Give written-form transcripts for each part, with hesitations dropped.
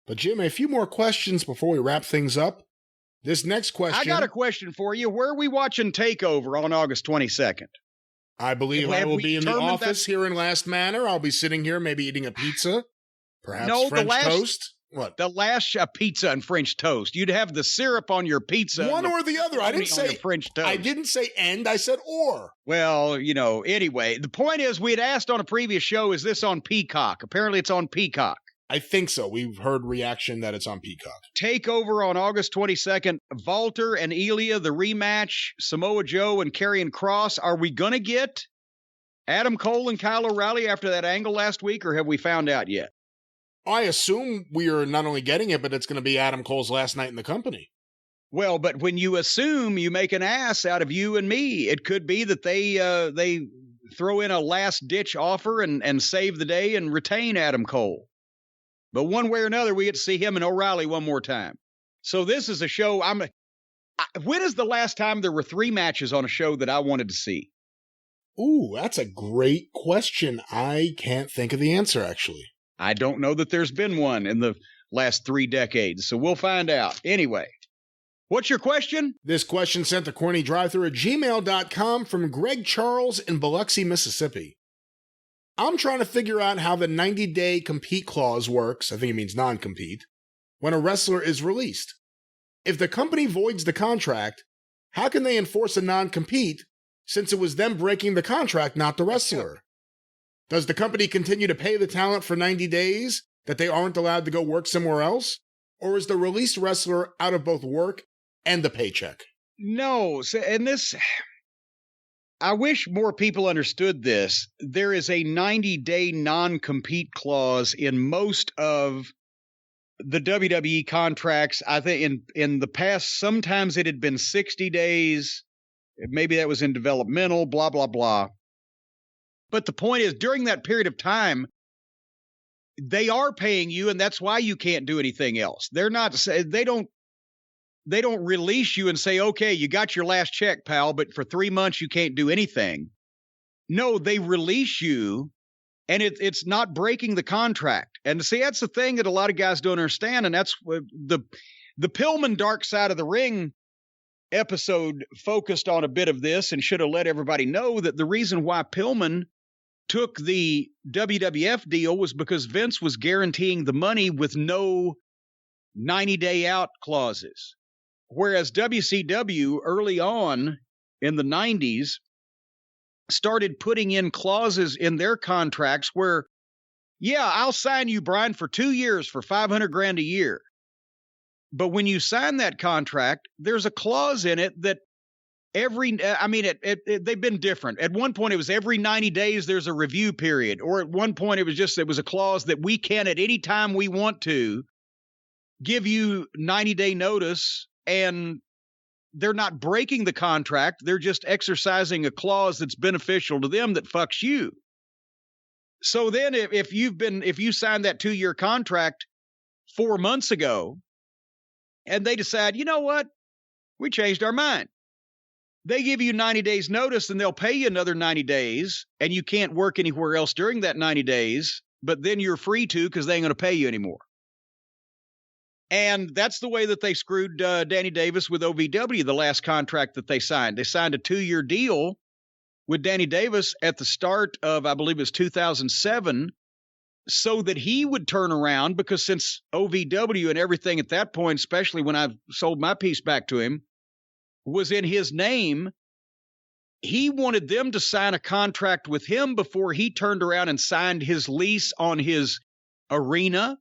But Jim, a few more questions before we wrap things up. This next question. I got a question for you. Where are we watching TakeOver on August 22nd? I believe I will be in the office here in Last Manor. I'll be sitting here, maybe eating a pizza, perhaps French toast. What? The last pizza and French toast. You'd have the syrup on your pizza. One or the other. I didn't say French toast. I didn't say and. I said or. Well, anyway, the point is we had asked on a previous show, is this on Peacock? Apparently it's on Peacock. I think so. We've heard reaction that it's on Peacock. TakeOver on August 22nd. Walter and Ilya, the rematch. Samoa Joe and Karrion Kross. Are we going to get Adam Cole and Kyle O'Reilly after that angle last week, or have we found out yet? I assume we are not only getting it, but it's going to be Adam Cole's last night in the company. Well, but when you assume, you make an ass out of you and me. It could be that they throw in a last-ditch offer and save the day and retain Adam Cole. But one way or another, we get to see him and O'Reilly one more time. So this is a show. When is the last time there were 3 matches on a show that I wanted to see? Ooh, that's a great question. I can't think of the answer, actually. I don't know that there's been one in the last 3 decades, so we'll find out. Anyway, what's your question? This question sent to CornyDriveThru at gmail.com from Greg Charles in Biloxi, Mississippi. I'm trying to figure out how the 90-day compete clause works, I think it means non-compete, when a wrestler is released. If the company voids the contract, how can they enforce a non-compete since it was them breaking the contract, not the wrestler? Does the company continue to pay the talent for 90 days that they aren't allowed to go work somewhere else? Or is the released wrestler out of both work and the paycheck? No, and this... I wish more people understood this. There is a 90-day non-compete clause in most of the WWE contracts. I think in the past, sometimes it had been 60 days. Maybe that was in developmental, blah, blah, blah. But the point is, during that period of time, they are paying you, and that's why you can't do anything else. They don't release you and say, okay, you got your last check, pal, but for 3 months you can't do anything. No, they release you, and it's not breaking the contract. And see, that's the thing that a lot of guys don't understand, and that's the Pillman Dark Side of the Ring episode focused on a bit of this and should have let everybody know that the reason why Pillman took the WWF deal was because Vince was guaranteeing the money with no 90-day out clauses. Whereas WCW early on in the 90s started putting in clauses in their contracts where, yeah, I'll sign you, Brian, for 2 years for $500,000 a year. But when you sign that contract, there's a clause in it that they've been different. At one point, it was every 90 days there's a review period. Or at one point, it was a clause that we can, at any time we want to, give you 90-day notice. And they're not breaking the contract. They're just exercising a clause that's beneficial to them that fucks you. So then if you signed that 2-year contract 4 months ago and they decide, you know what, we changed our mind. They give you 90 days notice and they'll pay you another 90 days and you can't work anywhere else during that 90 days, but then you're free to because they ain't going to pay you anymore. And that's the way that they screwed Danny Davis with OVW, the last contract that they signed. They signed a 2-year deal with Danny Davis at the start of, I believe it was 2007, so that he would turn around, because since OVW and everything at that point, especially when I sold my piece back to him, was in his name, he wanted them to sign a contract with him before he turned around and signed his lease on his arena.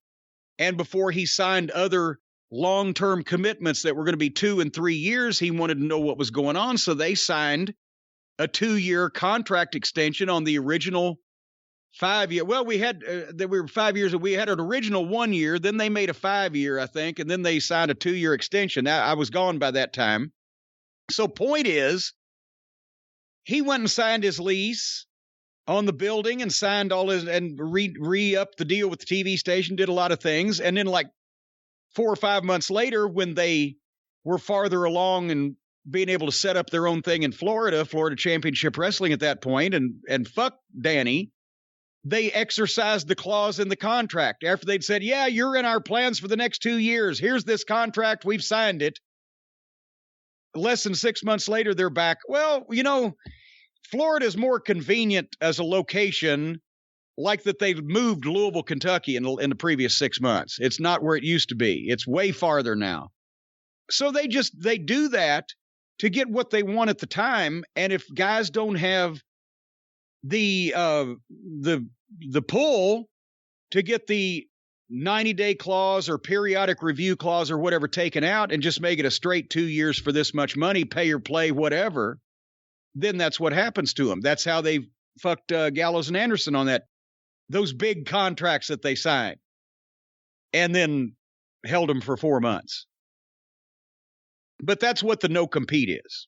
And before he signed other long-term commitments that were going to be 2 and 3 years, he wanted to know what was going on. So they signed a 2-year contract extension on the original 5-year. Well, we were 5 years. We had an original 1 year. Then they made a 5-year, I think. And then they signed a 2-year extension. I was gone by that time. So point is, he went and signed his lease on the building and signed all his and re-upped the deal with the TV station, did a lot of things. And then like 4 or 5 months later, when they were farther along and being able to set up their own thing in Florida Championship Wrestling at that point, and fuck Danny, they exercised the clause in the contract after they'd said, yeah, you're in our plans for the next 2 years. Here's this contract. We've signed it. Less than 6 months later, they're back. Well, Florida is more convenient as a location, like that they've moved Louisville, Kentucky in the previous 6 months. It's not where it used to be. It's way farther now. So they do that to get what they want at the time. And if guys don't have the pull to get the 90-day clause or periodic review clause or whatever taken out and just make it a straight 2 years for this much money, pay or play, whatever, then that's what happens to them. That's how they fucked Gallows and Anderson on those big contracts that they signed and then held them for 4 months. But that's what the no compete is.